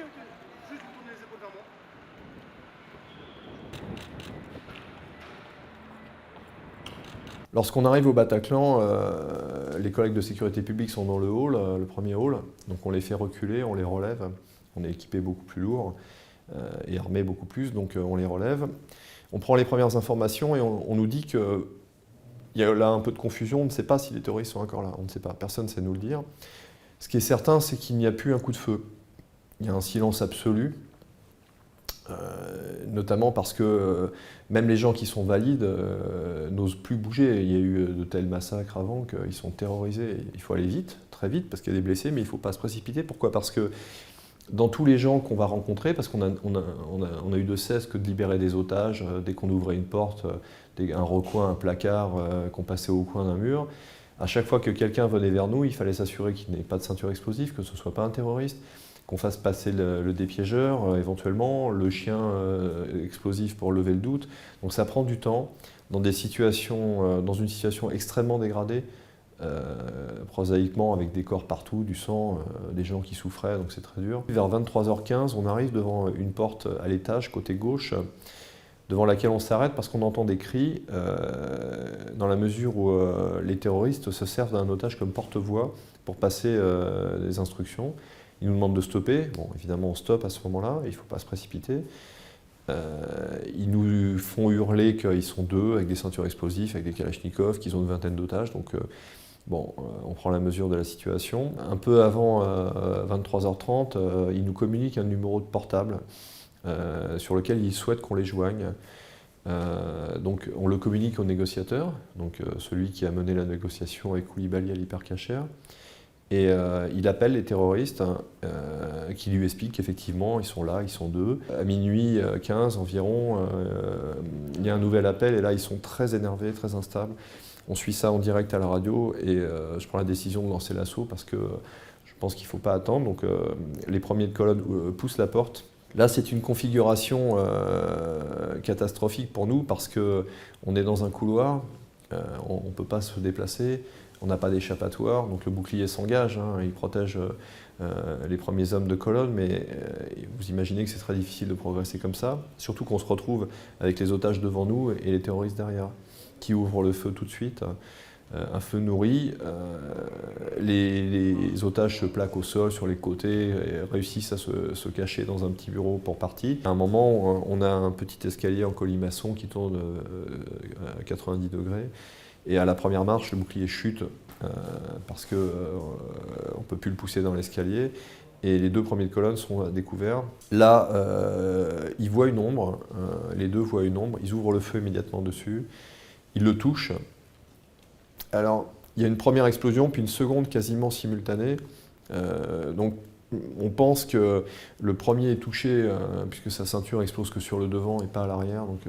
ok. Juste vous tournez les épaules vers moi. Lorsqu'on arrive au Bataclan, les collègues de sécurité publique sont dans le hall, le premier hall. Donc on les fait reculer, on les relève. On est équipé beaucoup plus lourd et armé beaucoup plus, donc on les relève. On prend les premières informations et on nous dit qu'il y a là un peu de confusion. On ne sait pas si les terroristes sont encore là. On ne sait pas. Personne ne sait nous le dire. Ce qui est certain, c'est qu'il n'y a plus un coup de feu. Il y a un silence absolu. Notamment parce que même les gens qui sont valides n'osent plus bouger. Il y a eu de tels massacres avant qu'ils sont terrorisés. Il faut aller vite, très vite, parce qu'il y a des blessés, mais il ne faut pas se précipiter. Pourquoi? Parce que dans tous les gens qu'on va rencontrer, parce qu'on a eu de cesse que de libérer des otages, dès qu'on ouvrait une porte, un recoin, un placard, qu'on passait au coin d'un mur, à chaque fois que quelqu'un venait vers nous, il fallait s'assurer qu'il n'ait pas de ceinture explosive, que ce ne soit pas un terroriste, qu'on fasse passer le dépiégeur, éventuellement, le chien explosif pour lever le doute. Donc ça prend du temps, dans une situation extrêmement dégradée, prosaïquement, avec des corps partout, du sang, des gens qui souffraient, donc c'est très dur. Vers 23h15, on arrive devant une porte à l'étage, côté gauche, devant laquelle on s'arrête parce qu'on entend des cris, dans la mesure où les terroristes se servent d'un otage comme porte-voix pour passer des instructions. Ils nous demandent de stopper. Bon, évidemment, on stoppe à ce moment-là, il ne faut pas se précipiter. Ils nous font hurler qu'ils sont deux, avec des ceintures explosives, avec des kalachnikovs, qu'ils ont une vingtaine d'otages. Donc, bon, on prend la mesure de la situation. Un peu avant 23h30, ils nous communiquent un numéro de portable sur lequel ils souhaitent qu'on les joigne. Donc, on le communique au négociateur, donc celui qui a mené la négociation avec Koulibaly à l'hypercacher. Et il appelle les terroristes qui lui expliquent qu'effectivement ils sont là, ils sont deux. À minuit 15 environ, il y a un nouvel appel et là ils sont très énervés, très instables. On suit ça en direct à la radio et je prends la décision de lancer l'assaut parce que je pense qu'il ne faut pas attendre. Donc les premiers de colonne poussent la porte. Là c'est une configuration catastrophique pour nous parce qu'on est dans un couloir, on ne peut pas se déplacer. On n'a pas d'échappatoire, donc le bouclier s'engage, hein, il protège les premiers hommes de colonne, mais vous imaginez que c'est très difficile de progresser comme ça, surtout qu'on se retrouve avec les otages devant nous et les terroristes derrière, qui ouvrent le feu tout de suite, un feu nourri, les otages se plaquent au sol sur les côtés et réussissent à se cacher dans un petit bureau pour partir. À un moment, on a un petit escalier en colimaçon qui tourne à 90 degrés. Et à la première marche, le bouclier chute parce qu'on ne peut plus le pousser dans l'escalier. Et les deux premiers de colonne sont découverts. Là, ils voient une ombre, les deux voient une ombre, ils ouvrent le feu immédiatement dessus, ils le touchent. Alors, il y a une première explosion, puis une seconde quasiment simultanée. Donc, on pense que le premier est touché, puisque sa ceinture explose que sur le devant et pas à l'arrière. Donc,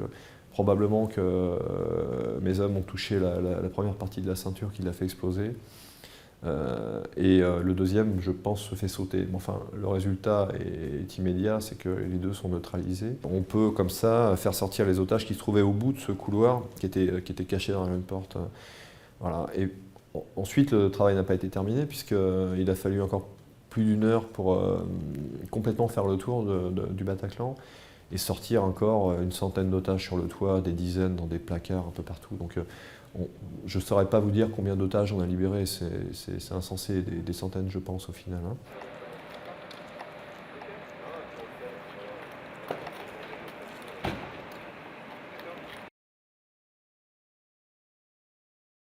probablement que mes hommes ont touché la première partie de la ceinture qui l'a fait exploser. Le deuxième, je pense, se fait sauter. Enfin, le résultat est immédiat, c'est que les deux sont neutralisés. On peut, comme ça, faire sortir les otages qui se trouvaient au bout de ce couloir, qui était caché derrière une porte. Voilà. Et ensuite, le travail n'a pas été terminé, puisqu'il a fallu encore plus d'une heure pour complètement faire le tour du Bataclan et sortir encore une centaine d'otages sur le toit, des dizaines dans des placards un peu partout. Donc je ne saurais pas vous dire combien d'otages on a libérés, c'est insensé, des centaines je pense au final. Hein.